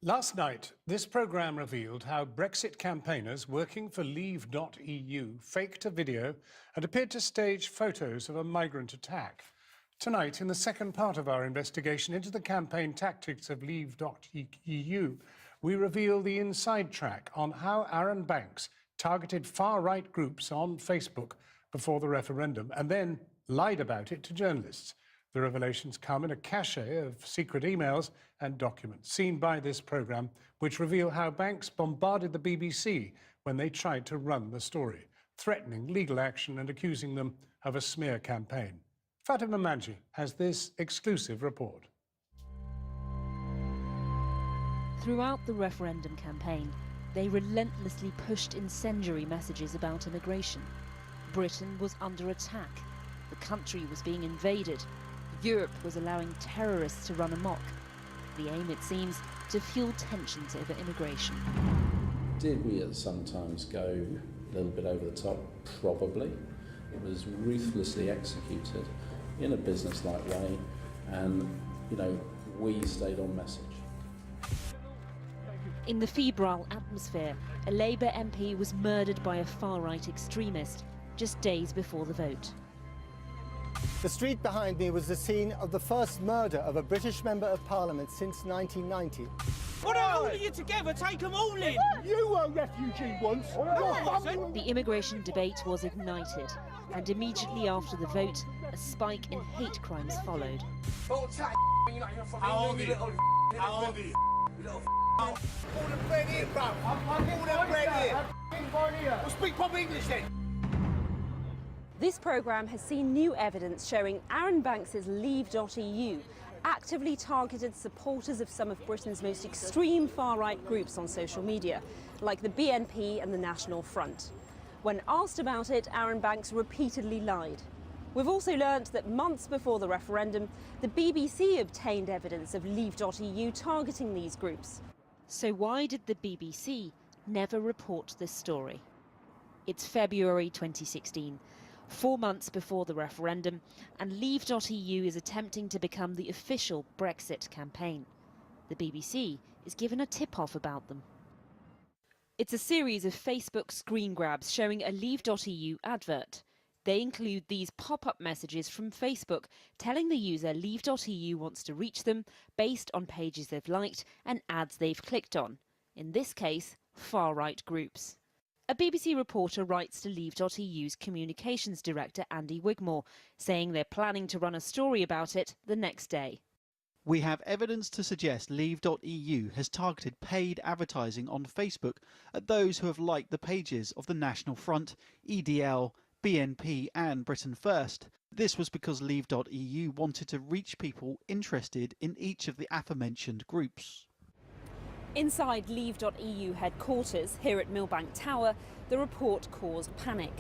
Last night, this programme revealed how Brexit campaigners working for Leave.eu faked a video and appeared to stage photos of a migrant attack. Tonight, in the second part of our investigation into the campaign tactics of Leave.eu, we reveal the inside track on how Arron Banks targeted far-right groups on Facebook before the referendum and then lied about it to journalists. The revelations come in a cache of secret emails and documents seen by this programme, which reveal how Banks bombarded the BBC when they tried to run the story, threatening legal action and accusing them of a smear campaign. Fatima Manji has this exclusive report. Throughout the referendum campaign, they relentlessly pushed incendiary messages about immigration. Britain was under attack. The country was being invaded. Europe was allowing terrorists to run amok. The aim, it seems, to fuel tensions over immigration. Did we at sometimes go a little bit over the top? Probably. It was ruthlessly executed in a business-like way, and, we stayed on message. In the febrile atmosphere, a Labour MP was murdered by a far-right extremist just days before the vote. The street behind me was the scene of the first murder of a British Member of Parliament since 1990. What are all of you together? Take them all in! You were a refugee once! The immigration debate was ignited, and immediately after the vote, a spike in hate crimes followed. How old are you? How old are you? All the bread here, bruv. All the bread here. Well, speak proper English then. This programme has seen new evidence showing Arron Banks' Leave.eu actively targeted supporters of some of Britain's most extreme far-right groups on social media, like the BNP and the National Front. When asked about it, Arron Banks repeatedly lied. We've also learnt that months before the referendum, the BBC obtained evidence of Leave.eu targeting these groups. So why did the BBC never report this story? It's February 2016. 4 months before the referendum, and Leave.eu is attempting to become the official Brexit campaign. The BBC is given a tip-off about them. It's a series of Facebook screen grabs showing a Leave.eu advert. They include these pop-up messages from Facebook telling the user Leave.eu wants to reach them based on pages they've liked and ads they've clicked on. In this case, far-right groups. A BBC reporter writes to Leave.eu's communications director Andy Wigmore, saying they're planning to run a story about it the next day. We have evidence to suggest Leave.eu has targeted paid advertising on Facebook at those who have liked the pages of the National Front, EDL, BNP and Britain First. This was because Leave.eu wanted to reach people interested in each of the aforementioned groups. Inside Leave.eu headquarters here at Millbank Tower, the report caused panic.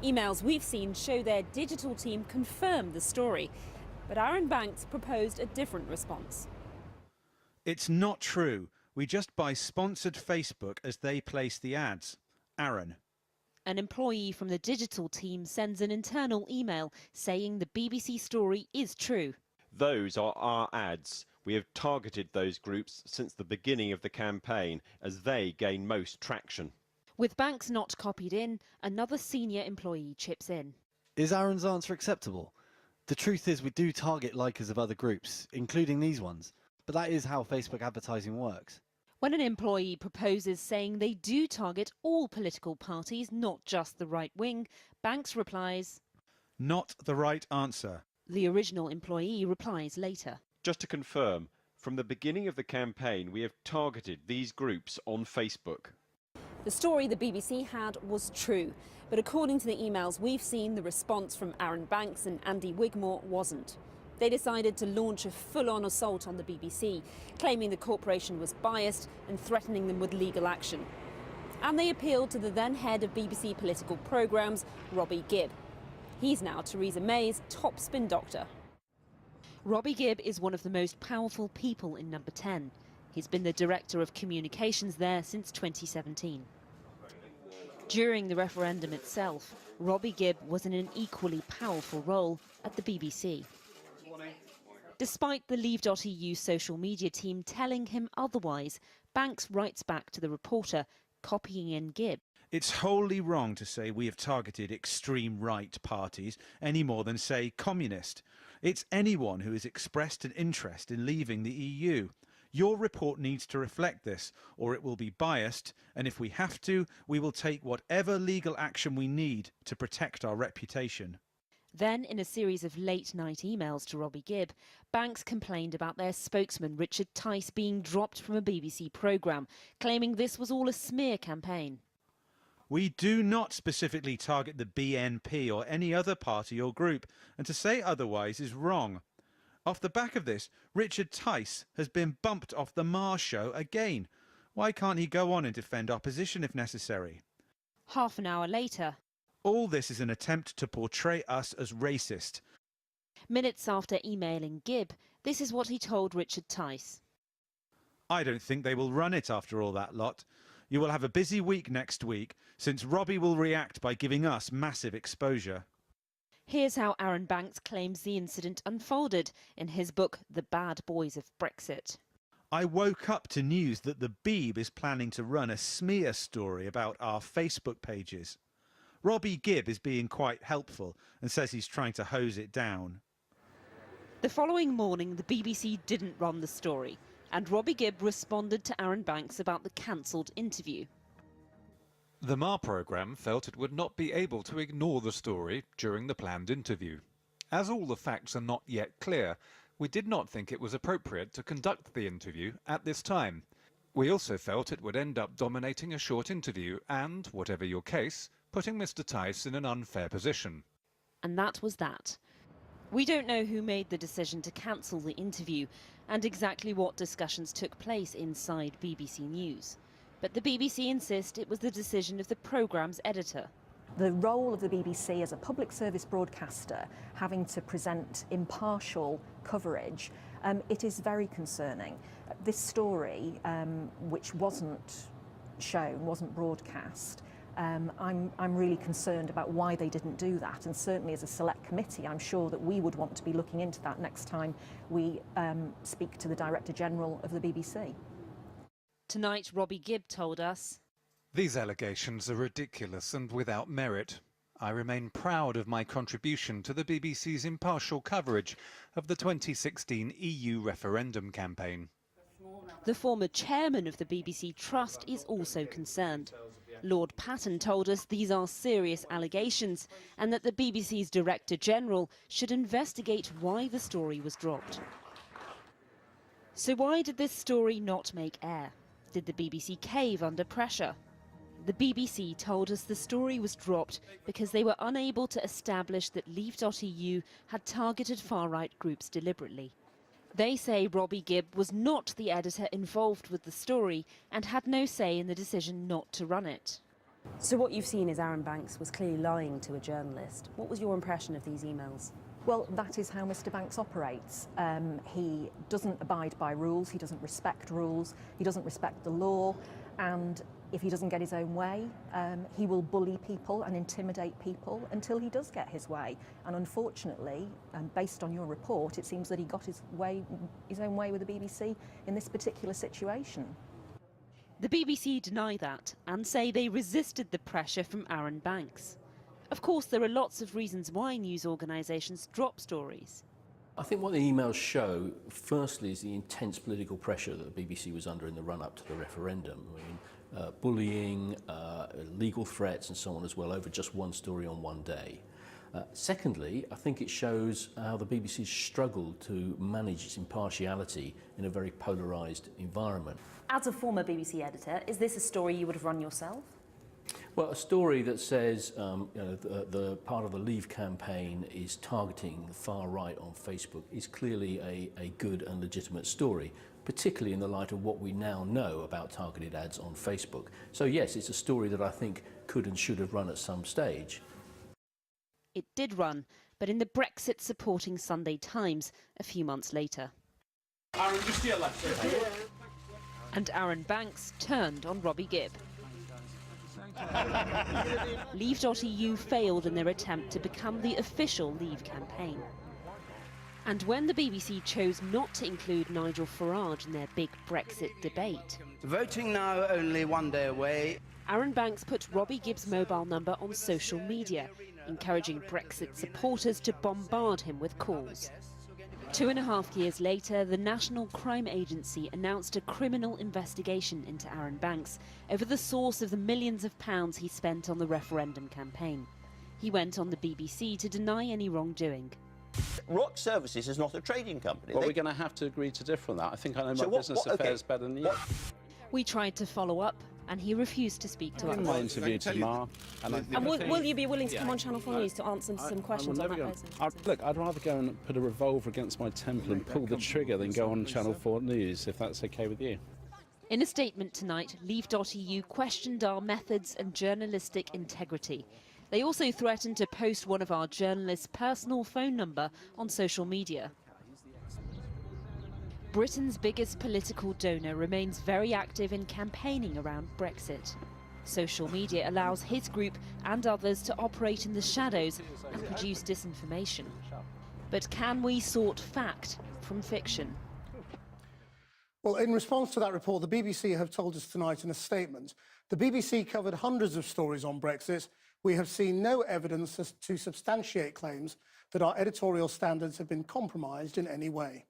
Emails we've seen show their digital team confirmed the story, but Arron Banks proposed a different response. It's not true. We just buy sponsored Facebook as they place the ads. Arron. An employee from the digital team sends an internal email saying the BBC story is true. Those are our ads. We have targeted those groups since the beginning of the campaign as they gain most traction. With Banks not copied in, another senior employee chips in. Is Arron's answer acceptable? The truth is we do target likers of other groups, including these ones, but that is how Facebook advertising works. When an employee proposes saying they do target all political parties, not just the right wing, Banks replies, "Not the right answer." The original employee replies later. Just to confirm, from the beginning of the campaign, we have targeted these groups on Facebook. The story the BBC had was true, but according to the emails we've seen, the response from Arron Banks and Andy Wigmore wasn't. They decided to launch a full-on assault on the BBC, claiming the corporation was biased and threatening them with legal action. And they appealed to the then head of BBC political programmes, Robbie Gibb. He's now Theresa May's top spin doctor. Robbie Gibb is one of the most powerful people in Number 10. He's been the director of communications there since 2017. During the referendum itself, Robbie Gibb was in an equally powerful role at the BBC. Despite the Leave.eu social media team telling him otherwise, Banks writes back to the reporter, copying in Gibb. It's wholly wrong to say we have targeted extreme right parties any more than, say, communist. It's anyone who has expressed an interest in leaving the EU. Your report needs to reflect this, or it will be biased, and if we have to, we will take whatever legal action we need to protect our reputation. Then, in a series of late-night emails to Robbie Gibb, Banks complained about their spokesman Richard Tice being dropped from a BBC programme, claiming this was all a smear campaign. We do not specifically target the BNP or any other party or group, and to say otherwise is wrong. Off the back of this, Richard Tice has been bumped off the Mars show again. Why can't he go on and defend opposition if necessary? Half an hour later, all this is an attempt to portray us as racist. Minutes after emailing Gibb, this is what he told Richard Tice. I don't think they will run it after all that lot. You will have a busy week next week, since Robbie will react by giving us massive exposure. Here's how Aaron Banks claims the incident unfolded in his book, The Bad Boys of Brexit. I woke up to news that the Beeb is planning to run a smear story about our Facebook pages. Robbie Gibb is being quite helpful and says he's trying to hose it down. The following morning, the BBC didn't run the story, and Robbie Gibb responded to Aaron Banks about the cancelled interview. The MAR programme felt it would not be able to ignore the story during the planned interview. As all the facts are not yet clear, we did not think it was appropriate to conduct the interview at this time. We also felt it would end up dominating a short interview and, whatever your case, putting Mr. Tice in an unfair position. And that was that. We don't know who made the decision to cancel the interview and exactly what discussions took place inside BBC News. But the BBC insist it was the decision of the programme's editor. The role of the BBC as a public service broadcaster having to present impartial coverage, it is very concerning. This story, which wasn't shown, wasn't broadcast, I'm really concerned about why they didn't do that, and certainly as a select committee I'm sure that we would want to be looking into that next time we speak to the Director General of the BBC. Tonight, Robbie Gibb told us, "These allegations are ridiculous and without merit. I remain proud of my contribution to the BBC's impartial coverage of the 2016 EU referendum campaign." The former chairman of the BBC Trust is also concerned. Lord Patton told us these are serious allegations and that the BBC's Director General should investigate why the story was dropped. So why did this story not make air? Did the BBC cave under pressure? The BBC told us the story was dropped because they were unable to establish that Leave.eu had targeted far-right groups deliberately. They say Robbie Gibb was not the editor involved with the story and had no say in the decision not to run it. So what you've seen is Aaron Banks was clearly lying to a journalist. What was your impression of these emails? Well, that is how Mr. Banks operates. He doesn't abide by rules, he doesn't respect rules, he doesn't respect the law, and if he doesn't get his own way, he will bully people and intimidate people until he does get his way. And unfortunately, based on your report, it seems that he got his own way with the BBC in this particular situation. The BBC deny that and say they resisted the pressure from Aaron Banks. Of course, there are lots of reasons why news organisations drop stories. I think what the emails show, firstly, is the intense political pressure that the BBC was under in the run-up to the referendum. I mean, bullying, legal threats and so on as well over just one story on one day. Secondly, I think it shows how the BBC struggled to manage its impartiality in a very polarised environment. As a former BBC editor, is this a story you would have run yourself? Well, a story that says the part of the Leave campaign is targeting the far right on Facebook is clearly a good and legitimate story, particularly in the light of what we now know about targeted ads on Facebook. So yes, it's a story that I think could and should have run at some stage. It did run, but in the Brexit supporting Sunday Times a few months later. Aaron, just to your left. And Aaron Banks turned on Robbie Gibb. Leave.eu failed in their attempt to become the official Leave campaign. And when the BBC chose not to include Nigel Farage in their big Brexit debate, Voting now only one day away. Arron Banks put Robbie Gibbs' mobile number on social media, encouraging Brexit supporters to bombard him with calls. 2.5 years later, the National Crime Agency announced a criminal investigation into Arron Banks over the source of the millions of pounds he spent on the referendum campaign. He went on the BBC to deny any wrongdoing. Rock Services is not a trading company. Well, we're going to have to agree to differ on that. I think I know my business affairs better than you. We tried to follow up, and he refused to speak to us. In my interview tomorrow. And will you be willing to come on Channel 4 News to answer some questions on that? Look, I'd rather go and put a revolver against my temple and pull the trigger than go on Channel 4 News, if that's okay with you. In a statement tonight, Leave.eu questioned our methods and journalistic integrity. They also threatened to post one of our journalists' personal phone number on social media. Britain's biggest political donor remains very active in campaigning around Brexit. Social media allows his group and others to operate in the shadows and produce disinformation. But can we sort fact from fiction? Well, in response to that report, the BBC have told us tonight in a statement, the BBC covered hundreds of stories on Brexit. We have seen no evidence to substantiate claims that our editorial standards have been compromised in any way.